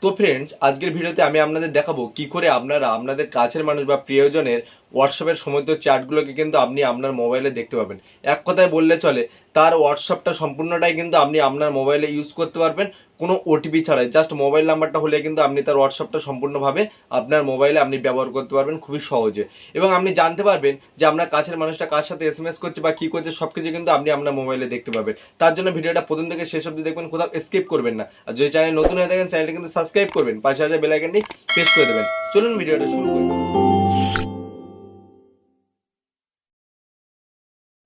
তো ফ্রেন্ডস, আজকের ভিডিওতে আমি আপনাদের দেখাবো কি করে আপনারা আপনাদের কাছের মানুষ বা প্রিয়জনের হোয়াটসঅ্যাপের সমস্ত চ্যাটগুলোকে কিন্তু আপনি আপনার মোবাইলে দেখতে পাবেন। এক কথায় বললে চলে, তার হোয়াটসঅ্যাপটা সম্পূর্ণটাই কিন্তু আপনি আপনার মোবাইলে ইউজ করতে পারবেন কোনো ওটিপি ছাড়াই। জাস্ট মোবাইল নাম্বারটা হলে কিন্তু আপনি তার হোয়াটসঅ্যাপটা সম্পূর্ণভাবে আপনার মোবাইলে আপনি ব্যবহার করতে পারবেন খুবই সহজে। এবং আপনি জানতে পারবেন যে আপনার কাছের মানুষটা কার সাথে এসএমএস করছে বা কী করছে সব কিছু কিন্তু আপনি আপনার মোবাইলে দেখতে পাবেন। তার জন্য ভিডিওটা প্রথম থেকে শেষ অবধি দেখবেন, কোথাও স্কিপ করবেন না। আর যদি চ্যানেল নতুন হয়ে থাকেন চ্যানেলটা কিন্তু সাবস্ক্রাইব করবেন, পাশে আসা বেল আইকনটি প্রেস করে দেবেন। চলুন ভিডিওটা শুরু করি।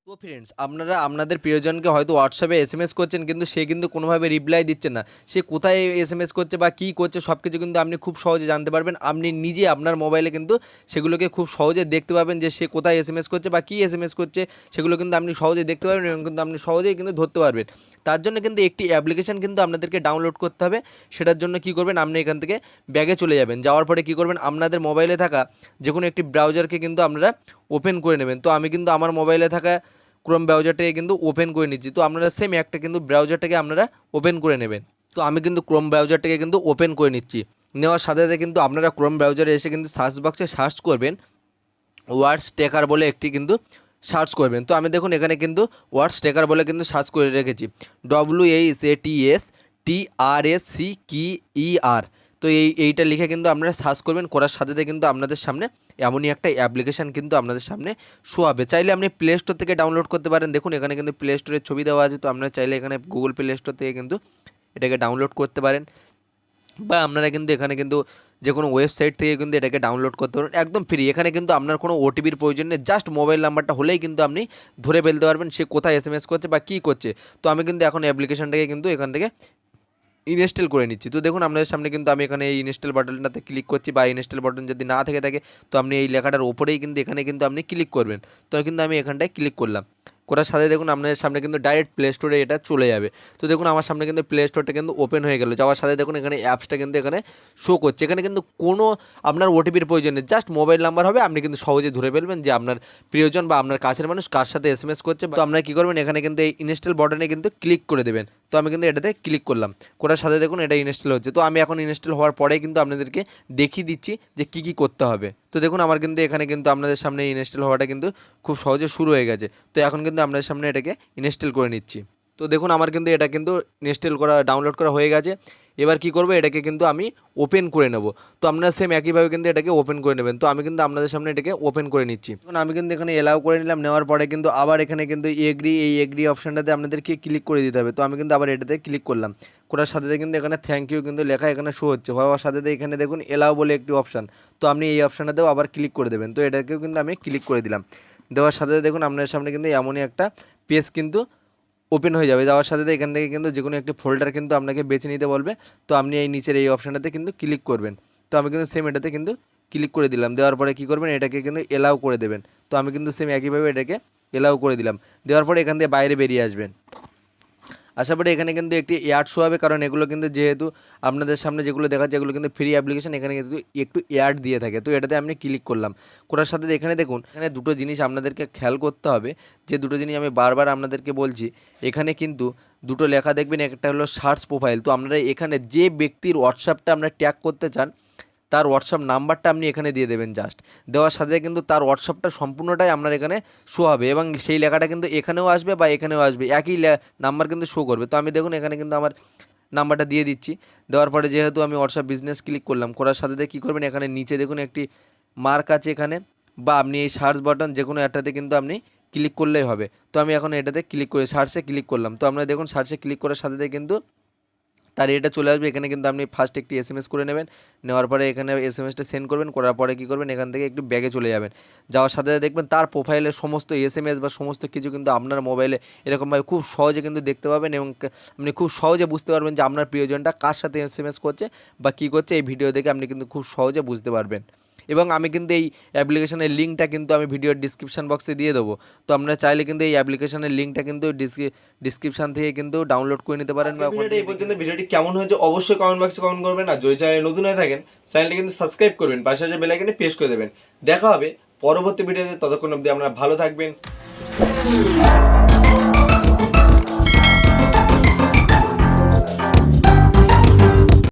তো ফ্রেন্ডস, আপনারা আপনাদের প্রিয়জনকে হয়তো হোয়াটসঅ্যাপে এসএমএস করছেন, কিন্তু সে কিন্তু কোনোভাবে রিপ্লাই দিচ্ছে না। সে কোথায় এসএমএস করছে বা কী করছে সব কিছু কিন্তু আপনি খুব সহজে জানতে পারবেন। আপনি নিজে আপনার মোবাইলে কিন্তু সেগুলোকে খুব সহজে দেখতে পাবেন যে সে কোথায় এসএমএস করছে বা কী এসএমএস করছে, সেগুলো কিন্তু আপনি সহজে দেখতে পারবেন এবং কিন্তু আপনি সহজেই কিন্তু ধরতে পারবেন। তার জন্য কিন্তু একটি অ্যাপ্লিকেশান কিন্তু আপনাদেরকে ডাউনলোড করতে হবে। সেটার জন্য কী করবেন, আপনি এখান থেকে ব্যাগে চলে যাবেন। যাওয়ার পরে কী করবেন, আপনাদের মোবাইলে থাকা যে কোনো একটি ব্রাউজারকে কিন্তু আপনারা ওপেন করে নেবেন। তো আমি কিন্তু আমার মোবাইলে থাকা ক্রোম ব্রাউজারটাকে কিন্তু ওপেন করে নিচ্ছি। তো আপনারা সেম একটা কিন্তু ব্রাউজারটাকে আপনারা ওপেন করে নেবেন। তো আমি কিন্তু ক্রোম ব্রাউজারটাকে কিন্তু ওপেন করে নিচ্ছি। নেওয়ার সাথে সাথে কিন্তু আপনারা ক্রোম ব্রাউজারে এসে কিন্তু সার্চ বক্সে সার্চ করবেন ওয়ার্ডস টেকার বলে একটি কিন্তু সার্চ করবেন। তো আমি দেখুন এখানে কিন্তু ওয়ার্ডস টেকার বলে কিন্তু সার্চ করে রেখেছি, WATSTRACKER। তো এইটা লিখে কিন্তু আপনারা সার্চ করবেন। করার সাথে সাথে কিন্তু আপনাদের সামনে এমনই একটা অ্যাপ্লিকেশান কিন্তু আপনাদের সামনে শো হবে। চাইলে আপনি প্লে স্টোর থেকে ডাউনলোড করতে পারেন। দেখুন এখানে কিন্তু প্লে স্টোরের ছবি দেওয়া আছে। তো আপনারা চাইলে এখানে গুগল প্লে স্টোর থেকে কিন্তু এটাকে ডাউনলোড করতে পারেন, বা আপনারা কিন্তু এখানে কিন্তু যে কোনো ওয়েবসাইট থেকে কিন্তু এটাকে ডাউনলোড করতে পারেন একদম ফ্রি। এখানে কিন্তু আপনার কোনো ওটিপির প্রয়োজন নেই, জাস্ট মোবাইল নাম্বারটা হলেই কিন্তু আপনি ধরে ফেলতে পারবেন সে কোথায় এসএমএস করছে বা কী করছে। তো আমি কিন্তু এখন অ্যাপ্লিকেশানটাকে কিন্তু এখান থেকে ইনস্টল করে নিচ্ছি। তো দেখুন আপনাদের সামনে কিন্তু আমি এখানে এই ইনস্টল বাটনটাতে ক্লিক করছি, বা ইনস্টল বাটন যদি না থেকে থাকে তো আপনি এই লেখাটার ওপরেই কিন্তু এখানে কিন্তু আপনি ক্লিক করবেন। তো কিন্তু আমি এখানটায় ক্লিক করলাম। করার সাথে দেখুন আপনাদের সামনে কিন্তু ডাইরেক্ট প্লে স্টোরে এটা চলে যাবে। তো দেখুন আমার সামনে কিন্তু প্লে স্টোরটা কিন্তু ওপেন হয়ে গেল। যাওয়ার সাথে দেখুন এখানে অ্যাপসটা কিন্তু এখানে শো করছে। এখানে কিন্তু কোনো আপনার ওটিপির প্রয়োজন নেই, জাস্ট মোবাইল নাম্বার হবে। আপনি কিন্তু সহজে ধরে ফেলবেন যে আপনার প্রিয়জন বা আপনার কাছের মানুষ কার সাথে এসএমএস করছে। তো আপনারা কী করবেন, এখানে কিন্তু এই ইনস্টল বাটনে কিন্তু ক্লিক করে দেবেন। তো আমি কিন্তু এটাতে ক্লিক করলাম। করার সাথে দেখুন এটা ইনস্টল হচ্ছে। তো আমি এখন ইনস্টল হওয়ার পরেই কিন্তু আপনাদেরকে দেখিয়ে দিচ্ছি যে কী কী করতে হবে। তো দেখুন আমার কিন্তু এখানে কিন্তু আপনাদের সামনে ইনস্টল হওয়াটা কিন্তু খুব সহজে শুরু হয়ে গেছে। তো এখন কিন্তু আপনাদের সামনে এটাকে ইনস্টল করে নিচ্ছি। তো দেখুন আমার কিন্তু এটা কিন্তু ইনস্টল করা ডাউনলোড করা হয়ে গেছে। এবার কি করব, এটাকে কিন্তু আমি ওপেন করে নেব। তো আপনারা সেম একইভাবে কিন্তু এটাকে ওপেন করে নেবেন। তো আমি কিন্তু আপনাদের সামনে এটাকে ওপেন করে নিচ্ছি। এখন আমি কিন্তু এখানে এলাও করে নিলাম। নেওয়ার পরে কিন্তু আবার এখানে কিন্তু এই এগ্রি অপশানটাতে আপনাদেরকে ক্লিক করে দিতে হবে। তো আমি কিন্তু আবার এটাতে ক্লিক করলাম। করার সাথে সাথে কিন্তু এখানে থ্যাংক ইউ কিন্তু লেখা এখানে শো হচ্ছে। হওয়ার সাথে সাথে এখানে দেখুন এলাও বলে একটি অপশান। তো আপনি এই অপশানটাতেও আবার ক্লিক করে দেবেন। তো এটাকেও কিন্তু আমি ক্লিক করে দিলাম। দেওয়ার সাথে সাথে দেখুন আপনার সামনে কিন্তু এমনই একটা পেজ কিন্তু ওপেন হয়ে যাবে। যাওয়ার সাথে এখান থেকে কিন্তু যে কোনো একটি ফোল্ডার কিন্তু আপনাকে বেছে নিতে বলবে। তো আপনি এই নিচের এই অপশানটাতে কিন্তু ক্লিক করবেন। তো আমি কিন্তু সেম এটাতে কিন্তু ক্লিক করে দিলাম। দেওয়ার পরে কী করবেন, এটাকে কিন্তু এলাও করে দেবেন। তো আমি কিন্তু সেম একইভাবে এটাকে এলাও করে দিলাম। দেওয়ার পরে এখান থেকে বাইরে বেরিয়ে আসবেন। আশা করি এখানে কিন্তু একটি অ্যাড শো হবে, কারণ এগুলো কিন্তু যেহেতু আপনাদের সামনে যেগুলো দেখাচ্ছে এগুলো কিন্তু ফ্রি অ্যাপ্লিকেশন, এখানে কিন্তু একটু অ্যাড দিয়ে থাকে। তো এটাতে আমি ক্লিক করলাম। করার সাথে এখানে দেখুন এখানে দুটো জিনিস আপনাদেরকে খেয়াল করতে হবে, যে দুটো জিনিস আমি বারবার আপনাদেরকে বলছি। এখানে কিন্তু দুটো লেখা দেখবেন, একটা হলো সার্চ প্রোফাইল। তো আপনারা এখানে যে ব্যক্তির হোয়াটসঅ্যাপটা আপনারা ট্যাগ করতে চান তার হোয়াটসঅ্যাপ নাম্বারটা আপনি এখানে দিয়ে দেবেন। জাস্ট দেওয়ার সাথে কিন্তু তার হোয়াটসঅ্যাপটা সম্পূর্ণটাই আপনার এখানে শো হবে, এবং সেই লেখাটা কিন্তু এখানেও আসবে বা এখানেও আসবে, একই নাম্বার কিন্তু শো করবে। তো আমি দেখুন এখানে কিন্তু আমার নাম্বারটা দিয়ে দিচ্ছি। দেওয়ার পরে যেহেতু আমি হোয়াটসঅ্যাপ বিজনেস ক্লিক করলাম, করার সাথে সাথে কী করবেন, এখানে নিচে দেখুন একটি মার্ক আছে এখানে, বা আপনি এই সার্চ বাটন যে কোনো একটাতে কিন্তু আপনি ক্লিক করলেই হবে। তো আমি এখন এটাতে ক্লিক করে সার্চে ক্লিক করলাম। তো আপনারা দেখুন সার্চে ক্লিক করার সাথে সাথে কিন্তু তার এটা চলে আসবে। এখানে কিন্তু আপনি ফার্স্ট একটি এসএমএস করে নেবেন। নেওয়ার পরে এখানে এসএমএসটা সেন্ড করবেন। করার পরে কী করবেন, এখান থেকে একটু ব্যাগে চলে যাবেন। যাওয়ার সাথে সাথে দেখবেন তার প্রোফাইলের সমস্ত এসএমএস বা সমস্ত কিছু কিন্তু আপনার মোবাইলে এরকমভাবে খুব সহজে কিন্তু দেখতে পাবেন, এবং আপনি খুব সহজে বুঝতে পারবেন যে আপনার প্রিয়জনটা কার সাথে এসএমএস করছে বা কী করছে। এই ভিডিও দেখে আপনি কিন্তু খুব সহজে বুঝতে পারবেন। এবং আমি কিন্তু এই অ্যাপ্লিকেশনের লিঙ্কটা কিন্তু আমি ভিডিওর ডিসক্রিপশান বক্সে দিয়ে দেবো। তো আপনারা চাইলে কিন্তু এই অ্যাপ্লিকেশনের লিঙ্কটা কিন্তু ডিসক্রিপশান থেকে কিন্তু ডাউনলোড করে নিতে পারেন। বা এই পর্যন্ত ভিডিওটি কেমন হয়েছে অবশ্যই কমেন্ট বক্সে কমেন্ট করবেন। আর যদি চ্যানেলে নতুন হয়ে থাকেন চ্যানেলটি কিন্তু সাবস্ক্রাইব করবেন, পাশে যে বেল আইকনে প্রেস করে দেবেন। দেখা হবে পরবর্তী ভিডিওতে, ততক্ষণ অবধি আপনারা ভালো থাকবেন।